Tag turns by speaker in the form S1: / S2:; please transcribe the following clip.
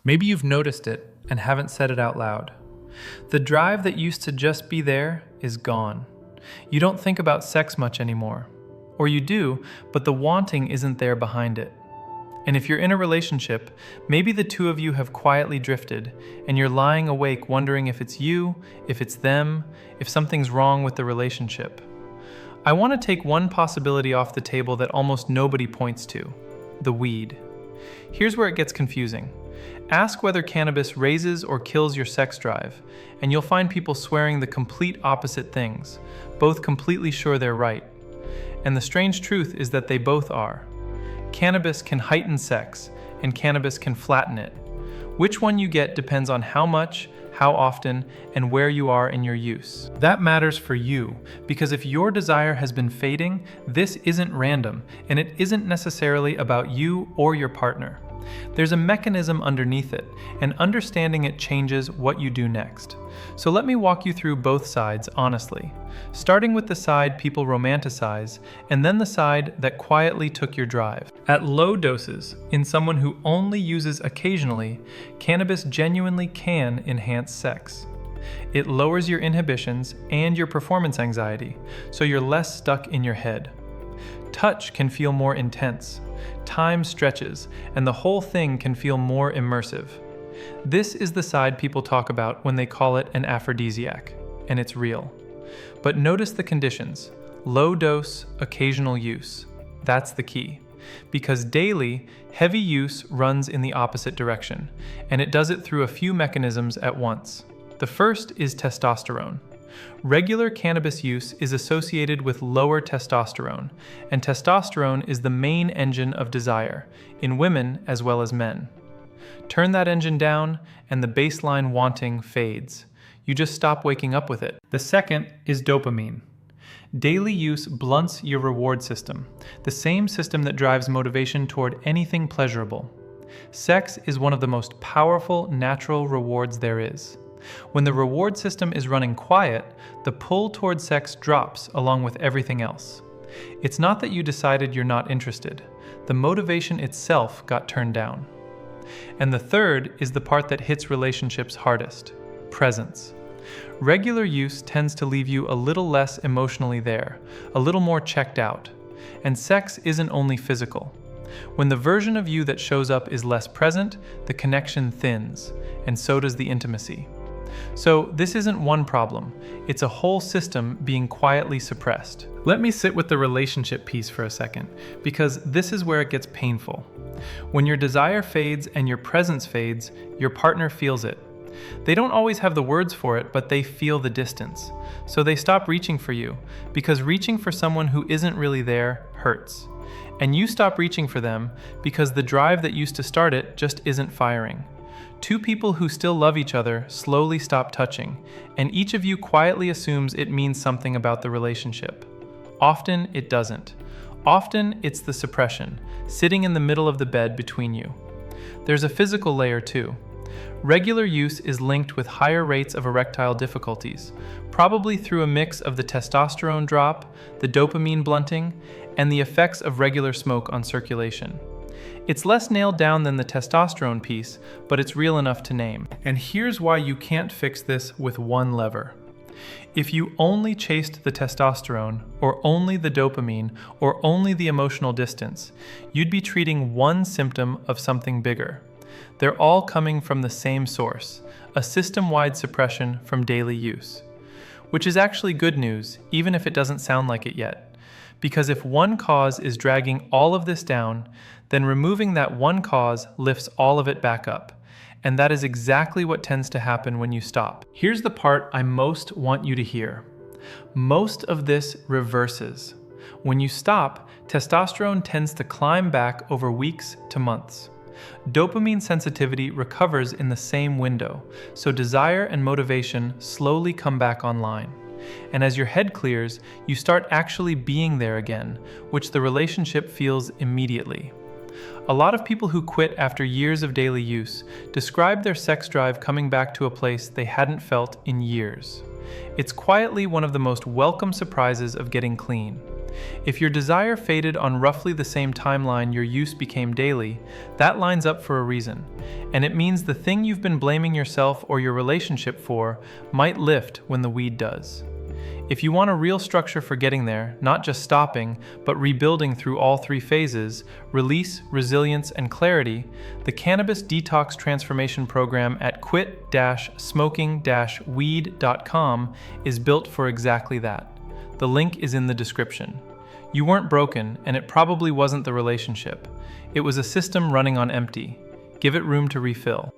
S1: Maybe you've noticed it and haven't said it out loud. The drive that used to just be there is gone. You don't think about sex much anymore. Or you do, but the wanting isn't there behind it. And if you're in a relationship, maybe the two of you have quietly drifted, and you're lying awake wondering if it's you, if it's them, if something's wrong with the relationship. I want to take one possibility off the table that almost nobody points to: the weed. Here's where it gets confusing. Ask whether cannabis raises or kills your sex drive, and you'll find people swearing the complete opposite things, both completely sure they're right. And the strange truth is that they both are. Cannabis can heighten sex, and cannabis can flatten it. Which one you get depends on how much, how often, and where you are in your use. That matters for you, because if your desire has been fading, this isn't random, and it isn't necessarily about you or your partner. There's a mechanism underneath it, and understanding it changes what you do next. So let me walk you through both sides honestly, starting with the side people romanticize, and then the side that quietly took your drive. At low doses, in someone who only uses occasionally, cannabis genuinely can enhance sex. It lowers your inhibitions and your performance anxiety, so you're less stuck in your head. Touch can feel more intense. Time stretches, and the whole thing can feel more immersive. This is the side people talk about when they call it an aphrodisiac, and it's real. But notice the conditions: low dose, occasional use. That's the key. Because daily, heavy use runs in the opposite direction, and it does it through a few mechanisms at once. The first is testosterone. Regular cannabis use is associated with lower testosterone, and testosterone is the main engine of desire, in women as well as men. Turn that engine down, and the baseline wanting fades. You just stop waking up with it. The second is dopamine. Daily use blunts your reward system, the same system that drives motivation toward anything pleasurable. Sex is one of the most powerful natural rewards there is. When the reward system is running quiet, the pull toward sex drops along with everything else. It's not that you decided you're not interested. The motivation itself got turned down. And the third is the part that hits relationships hardest: presence. Regular use tends to leave you a little less emotionally there, a little more checked out. And sex isn't only physical. When the version of you that shows up is less present, the connection thins, and so does the intimacy. So this isn't one problem, it's a whole system being quietly suppressed. Let me sit with the relationship piece for a second, because this is where it gets painful. When your desire fades and your presence fades, your partner feels it. They don't always have the words for it, but they feel the distance. So they stop reaching for you, because reaching for someone who isn't really there hurts. And you stop reaching for them because the drive that used to start it just isn't firing. Two people who still love each other slowly stop touching, and each of you quietly assumes it means something about the relationship. Often it doesn't. Often it's the suppression, sitting in the middle of the bed between you. There's a physical layer too. Regular use is linked with higher rates of erectile difficulties, probably through a mix of the testosterone drop, the dopamine blunting, and the effects of regular smoke on circulation. It's less nailed down than the testosterone piece, but it's real enough to name. And here's why you can't fix this with one lever. If you only chased the testosterone, or only the dopamine, or only the emotional distance, you'd be treating one symptom of something bigger. They're all coming from the same source, a system-wide suppression from daily use. Which is actually good news, even if it doesn't sound like it yet. Because if one cause is dragging all of this down, then removing that one cause lifts all of it back up. And that is exactly what tends to happen when you stop. Here's the part I most want you to hear. Most of this reverses. When you stop, testosterone tends to climb back over weeks to months. Dopamine sensitivity recovers in the same window, so desire and motivation slowly come back online. And as your head clears, you start actually being there again, which the relationship feels immediately. A lot of people who quit after years of daily use describe their sex drive coming back to a place they hadn't felt in years. It's quietly one of the most welcome surprises of getting clean. If your desire faded on roughly the same timeline your use became daily, that lines up for a reason, and it means the thing you've been blaming yourself or your relationship for might lift when the weed does. If you want a real structure for getting there, not just stopping, but rebuilding through all three phases, release, resilience, and clarity, the Cannabis Detox Transformation Program at quit-smoking-weed.com is built for exactly that. The link is in the description. You weren't broken, and it probably wasn't the relationship. It was a system running on empty. Give it room to refill.